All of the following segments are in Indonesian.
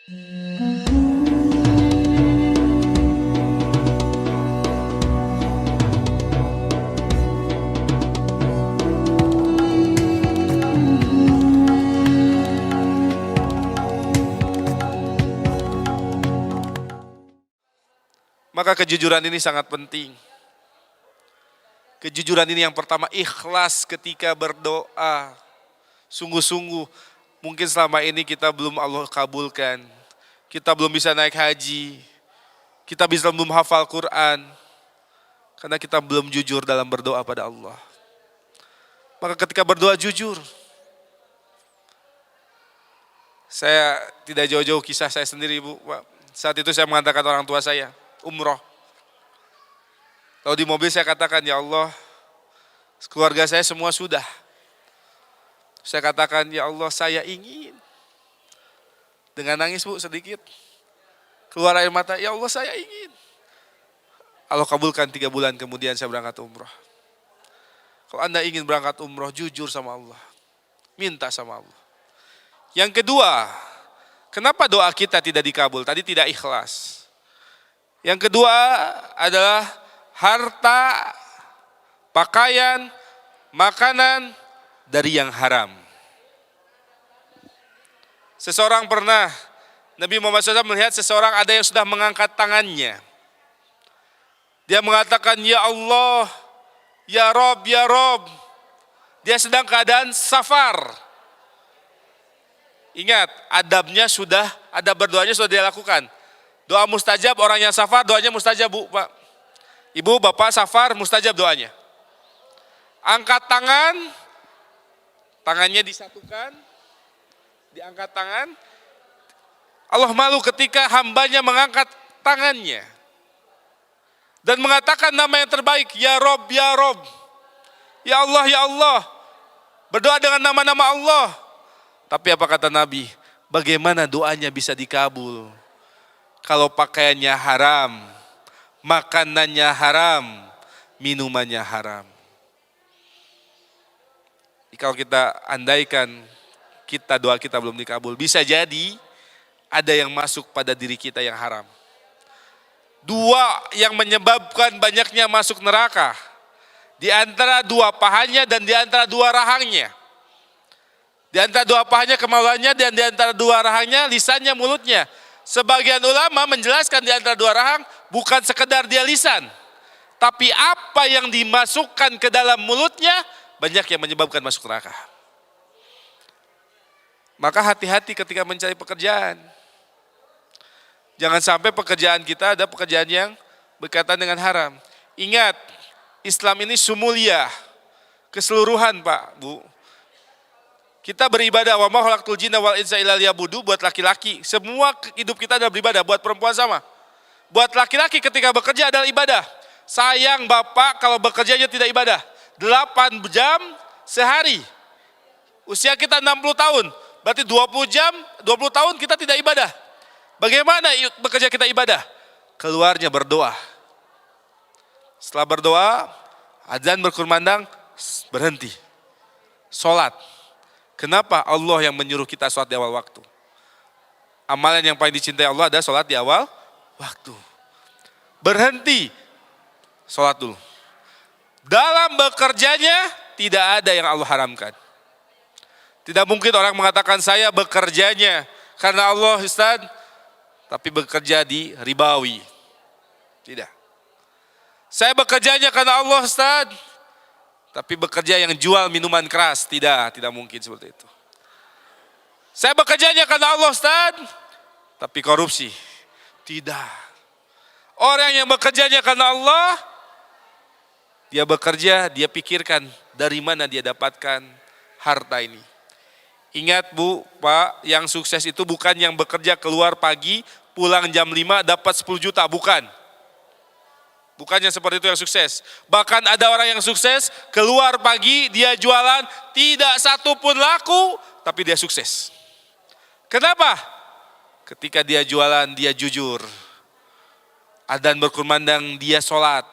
Maka kejujuran ini sangat penting. Kejujuran ini yang pertama, ikhlas ketika berdoa. Sungguh-sungguh, mungkin selama ini kita belum Allah kabulkan. Kita belum bisa naik haji. Kita belum hafal Quran. Karena kita belum jujur dalam berdoa pada Allah. Maka ketika berdoa jujur. Saya tidak jauh-jauh kisah saya sendiri, Bu. Saat itu saya mengatakan orang tua saya, umroh. Lalu di mobil saya katakan, ya Allah, keluarga saya semua sudah. Saya katakan, ya Allah, saya ingin. Dengan nangis, Bu, sedikit. Keluar air mata, ya Allah, saya ingin. Allah kabulkan 3 bulan kemudian saya berangkat umroh. Kalau Anda ingin berangkat umroh, jujur sama Allah. Minta sama Allah. Yang kedua, kenapa doa kita tidak dikabul? Tadi tidak ikhlas. Yang kedua adalah harta, pakaian, makanan dari yang haram. Seseorang pernah, Nabi Muhammad SAW melihat seseorang ada yang sudah mengangkat tangannya. Dia mengatakan, ya Allah, ya Rob, ya Rob. Dia sedang keadaan safar. Ingat, adabnya sudah, adab berdoanya sudah dia lakukan. Doa mustajab, orang yang safar doanya mustajab, Bu, Pak. Ibu, Bapak safar, mustajab doanya. Angkat tangan, tangannya disatukan, diangkat tangan. Allah malu ketika hambanya mengangkat tangannya. Dan mengatakan nama yang terbaik, ya Rob, ya Rob. Ya Allah, ya Allah. Berdoa dengan nama-nama Allah. Tapi apa kata Nabi? Bagaimana doanya bisa dikabul? Kalau pakaiannya haram, makanannya haram, minumannya haram. Kalau kita andaikan doa kita belum dikabul, bisa jadi ada yang masuk pada diri kita yang haram. 2 yang menyebabkan banyaknya masuk neraka. Di antara 2 pahanya dan di antara 2 rahangnya. Di antara 2 pahanya kemaluannya dan di antara 2 rahangnya lisannya, mulutnya. Sebagian ulama menjelaskan di antara 2 rahang bukan sekedar dia lisan. Tapi apa yang dimasukkan ke dalam mulutnya banyak yang menyebabkan masuk neraka. Maka hati-hati ketika mencari pekerjaan. Jangan sampai pekerjaan kita ada pekerjaan yang berkaitan dengan haram. Ingat, Islam ini sumulia. Keseluruhan, Pak, Bu. Kita beribadah, wa ma khalaqtul jinna wal insa illa liya'budun, buat laki-laki. Semua hidup kita adalah beribadah, buat perempuan sama. Buat laki-laki ketika bekerja adalah ibadah. Sayang Bapak kalau bekerjanya tidak ibadah. 8 jam sehari. Usia kita 60 tahun. Berarti 20 jam, 20 tahun kita tidak ibadah. Bagaimana bekerja kita ibadah? Keluarnya berdoa. Setelah berdoa, azan berkumandang, berhenti. Sholat. Kenapa Allah yang menyuruh kita sholat di awal waktu? Amalan yang paling dicintai Allah adalah sholat di awal waktu. Berhenti, sholat dulu. Dalam bekerjanya tidak ada yang Allah haramkan. Tidak mungkin orang mengatakan saya bekerjanya karena Allah, Ustaz, tapi bekerja di ribawi. Tidak. Saya bekerjanya karena Allah, Ustaz, tapi bekerja yang jual minuman keras. Tidak mungkin seperti itu. Saya bekerjanya karena Allah, Ustaz, tapi korupsi. Tidak. Orang yang bekerjanya karena Allah, dia bekerja, dia pikirkan dari mana dia dapatkan harta ini. Ingat, Bu, Pak, yang sukses itu bukan yang bekerja keluar pagi, pulang jam 5 dapat 10 juta, bukan. Bukannya seperti itu yang sukses. Bahkan ada orang yang sukses, keluar pagi, dia jualan, tidak satu pun laku, tapi dia sukses. Kenapa? Ketika dia jualan, dia jujur. Adzan berkumandang, dia sholat.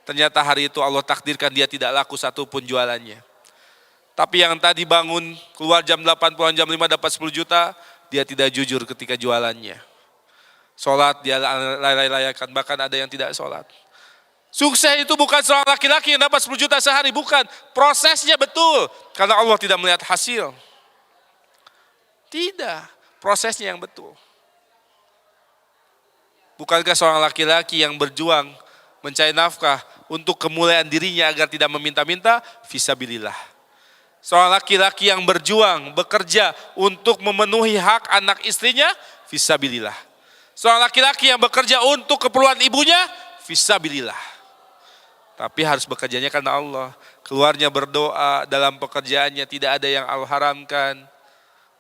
Ternyata hari itu Allah takdirkan dia tidak laku satu pun jualannya. Tapi yang tadi bangun, keluar jam 8, pulang jam 5 dapat 10 juta, dia tidak jujur ketika jualannya. Sholat dia lalai-layakan, bahkan ada yang tidak sholat. Sukses itu bukan seorang laki-laki yang dapat 10 juta sehari, bukan. Prosesnya betul, karena Allah tidak melihat hasil. Tidak, prosesnya yang betul. Bukankah seorang laki-laki yang berjuang mencari nafkah untuk kemuliaan dirinya agar tidak meminta-minta, fisabilillah. Seorang laki-laki yang berjuang, bekerja untuk memenuhi hak anak istrinya, fisabilillah. Seorang laki-laki yang bekerja untuk keperluan ibunya, fisabilillah. Tapi harus bekerjanya karena Allah. Keluarnya berdoa, dalam pekerjaannya tidak ada yang Allah haramkan.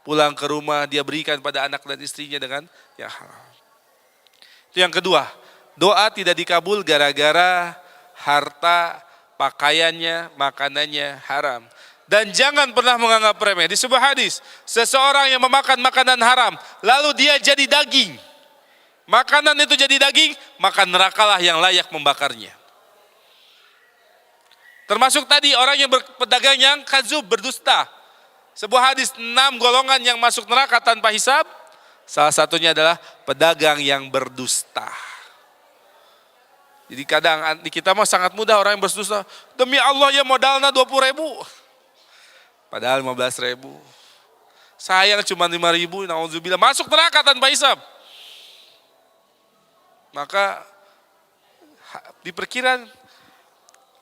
Pulang ke rumah dia berikan pada anak dan istrinya dengan yang halal. Itu yang kedua, doa tidak dikabul gara-gara harta, pakaiannya, makanannya haram. Dan jangan pernah menganggap remeh. Di sebuah hadis, seseorang yang memakan makanan haram, lalu dia jadi daging. Makanan itu jadi daging, maka nerakalah yang layak membakarnya. Termasuk tadi orang yang berpedagang yang kadzub, berdusta. Sebuah hadis 6 golongan yang masuk neraka tanpa hisab. Salah satunya adalah pedagang yang berdusta. Jadi kadang di kita mah sangat mudah orang yang berdusta. Demi Allah ya modalnya 20.000. Padahal 15.000. Sayang cuma 5.000, na'udzubillah, masuk neraka tanpa hisab. Maka diperkirakan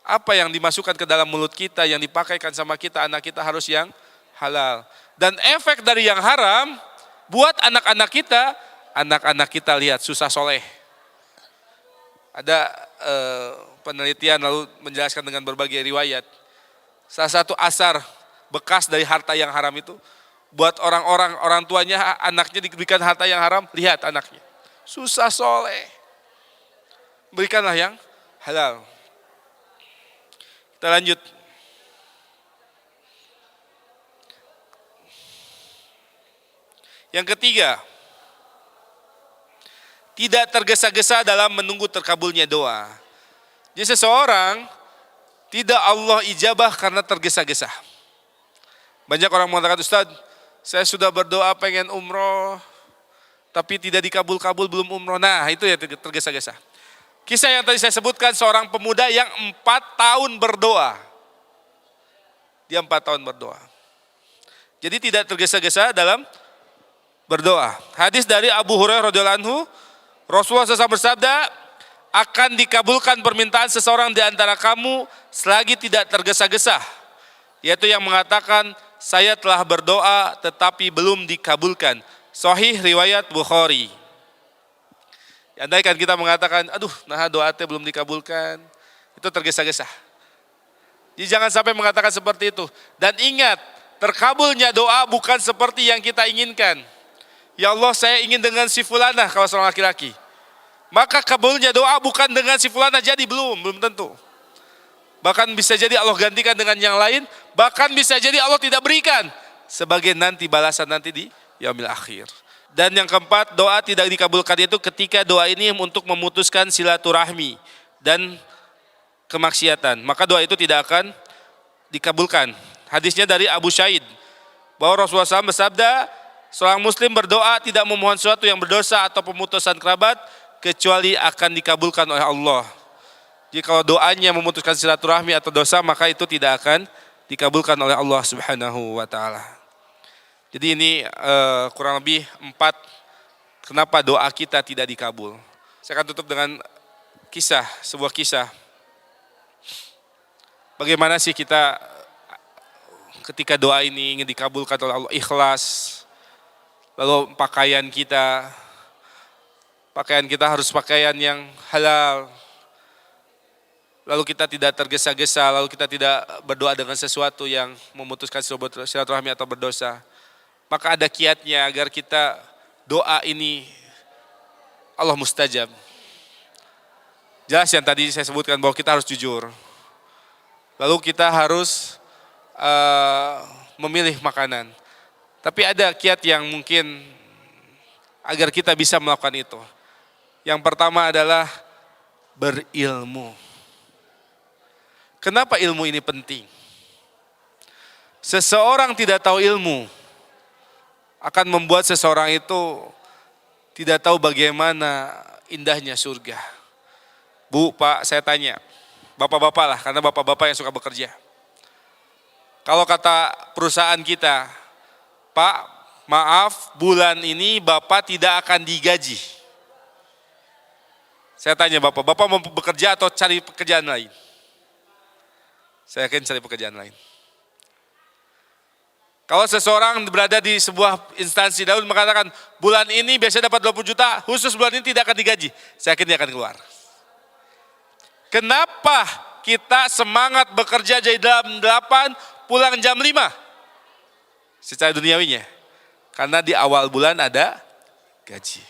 apa yang dimasukkan ke dalam mulut kita, yang dipakaikan sama kita, anak kita harus yang halal. Dan efek dari yang haram, buat anak-anak kita lihat susah soleh. Ada penelitian lalu menjelaskan dengan berbagai riwayat. Salah satu asar bekas dari harta yang haram itu, buat orang tuanya, anaknya diberikan harta yang haram, lihat anaknya. Susah soleh. Berikanlah yang halal. Kita lanjut. Yang ketiga, tidak tergesa-gesa dalam menunggu terkabulnya doa. Jadi seseorang tidak Allah ijabah karena tergesa-gesa. Banyak orang mengatakan, Ustaz, saya sudah berdoa pengen umroh, tapi tidak dikabul-kabul, belum umroh. Nah itu ya tergesa-gesa. Kisah yang tadi saya sebutkan, seorang pemuda yang 4 tahun berdoa. Dia 4 tahun berdoa. Jadi tidak tergesa-gesa dalam berdoa. Hadis dari Abu Hurairah radhiyallahu anhu, Rasulullah SAW bersabda, akan dikabulkan permintaan seseorang di antara kamu selagi tidak tergesa-gesa. Yaitu yang mengatakan, saya telah berdoa tetapi belum dikabulkan. Sahih riwayat Bukhari. Andaikan kita mengatakan, aduh nah doa teh belum dikabulkan, itu tergesa-gesa. Jadi jangan sampai mengatakan seperti itu. Dan ingat, terkabulnya doa bukan seperti yang kita inginkan. Ya Allah, saya ingin dengan si fulanah kalau seorang laki-laki. Maka kabulnya doa bukan dengan si fulanah, jadi belum tentu. Bahkan bisa jadi Allah gantikan dengan yang lain, bahkan bisa jadi Allah tidak berikan sebagai nanti balasan nanti di yaumil akhir. Dan yang keempat, doa tidak dikabulkan itu ketika doa ini untuk memutuskan silaturahmi dan kemaksiatan. Maka doa itu tidak akan dikabulkan. Hadisnya dari Abu Syaid, bahwa Rasulullah SAW bersabda, seorang muslim berdoa tidak memohon sesuatu yang berdosa atau pemutusan kerabat, kecuali akan dikabulkan oleh Allah. Jadi kalau doanya memutuskan silaturahmi atau dosa, maka itu tidak akan dikabulkan oleh Allah Subhanahu wa ta'ala. Jadi ini kurang lebih 4 kenapa doa kita tidak dikabul. Saya akan tutup dengan sebuah kisah. Bagaimana sih kita ketika doa ini ingin dikabulkan oleh Allah, ikhlas. Lalu pakaian kita harus pakaian yang halal. Lalu kita tidak tergesa-gesa, lalu kita tidak berdoa dengan sesuatu yang memutuskan silaturahmi atau berdosa. Maka ada kiatnya agar kita doa ini Allah mustajab. Jelas yang tadi saya sebutkan bahwa kita harus jujur. Lalu kita harus memilih makanan. Tapi ada kiat yang mungkin agar kita bisa melakukan itu. Yang pertama adalah berilmu. Kenapa ilmu ini penting? Seseorang tidak tahu ilmu, akan membuat seseorang itu tidak tahu bagaimana indahnya surga. Bu, Pak, saya tanya, bapak-bapak lah, karena bapak-bapak yang suka bekerja. Kalau kata perusahaan kita, Pak, maaf, bulan ini Bapak tidak akan digaji. Saya tanya Bapak mau bekerja atau cari pekerjaan lain? Saya akan cari pekerjaan lain. Kalau seseorang berada di sebuah instansi Daud mengatakan, bulan ini biasanya dapat 20 juta, khusus bulan ini tidak akan digaji. Saya yakin dia akan keluar. Kenapa kita semangat bekerja jadi jam 8, pulang jam 5? Secara duniawinya. Karena di awal bulan ada gaji.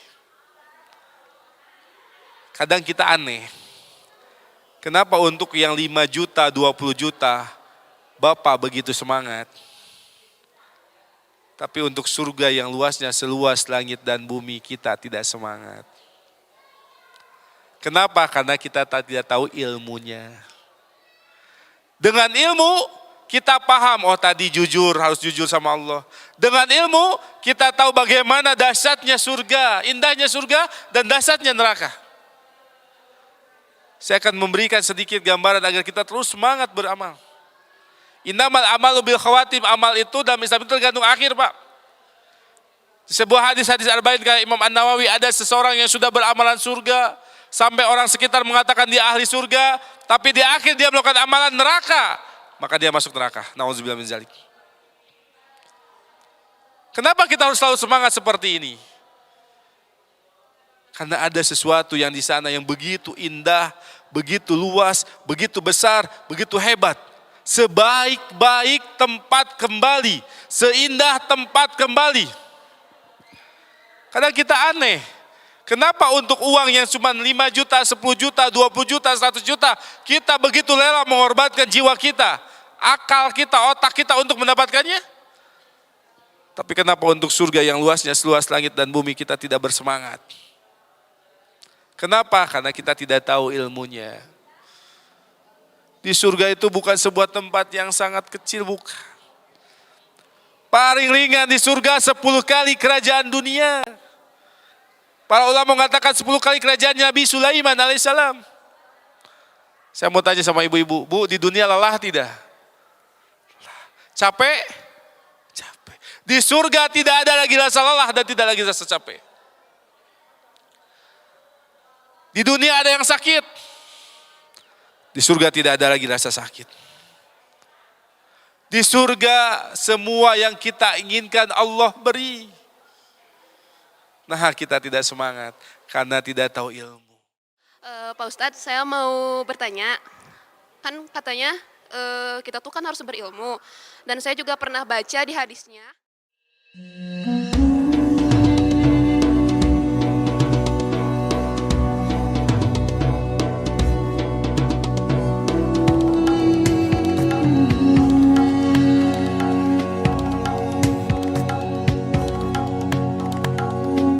Kadang kita aneh. Kenapa untuk yang 5 juta, 20 juta, Bapak begitu semangat. Tapi untuk surga yang luasnya seluas langit dan bumi kita tidak semangat. Kenapa? Karena kita tidak tahu ilmunya. Dengan ilmu kita paham, oh tadi jujur, harus jujur sama Allah. Dengan ilmu kita tahu bagaimana dahsyatnya surga, indahnya surga dan dahsyatnya neraka. Saya akan memberikan sedikit gambaran agar kita terus semangat beramal. Innamal amalu bil khawatim, amal itu dalam Islam itu tergantung akhir, Pak. Di sebuah hadis-hadis arba'in kayak Imam An-Nawawi, ada seseorang yang sudah beramalan surga, sampai orang sekitar mengatakan dia ahli surga, tapi di akhir dia melakukan amalan neraka, maka dia masuk neraka. Nauzubillah min dzalik. Kenapa kita harus selalu semangat seperti ini? Karena ada sesuatu yang di sana yang begitu indah, begitu luas, begitu besar, begitu hebat. Sebaik-baik tempat kembali, seindah tempat kembali. Kadang kita aneh, kenapa untuk uang yang cuma 5 juta, 10 juta, 20 juta, 100 juta, kita begitu rela mengorbankan jiwa kita, akal kita, otak kita untuk mendapatkannya? Tapi kenapa untuk surga yang luasnya seluas langit dan bumi kita tidak bersemangat? Kenapa? Karena kita tidak tahu ilmunya. Di surga itu bukan sebuah tempat yang sangat kecil, bukan. Paling ringan di surga 10 kali kerajaan dunia. Para ulama mengatakan 10 kali kerajaan Nabi Sulaiman alaihissalam. Saya mau tanya sama ibu-ibu, Bu, di dunia lelah tidak? Capek? Capek. Di surga tidak ada lagi rasa lelah dan tidak lagi rasa capek. Di dunia ada yang sakit. Di surga tidak ada lagi rasa sakit. Di surga semua yang kita inginkan Allah beri. Nah, kita tidak semangat karena tidak tahu ilmu. Pak Ustadz, saya mau bertanya. Kan katanya kita tuh kan harus berilmu. Dan saya juga pernah baca di hadisnya.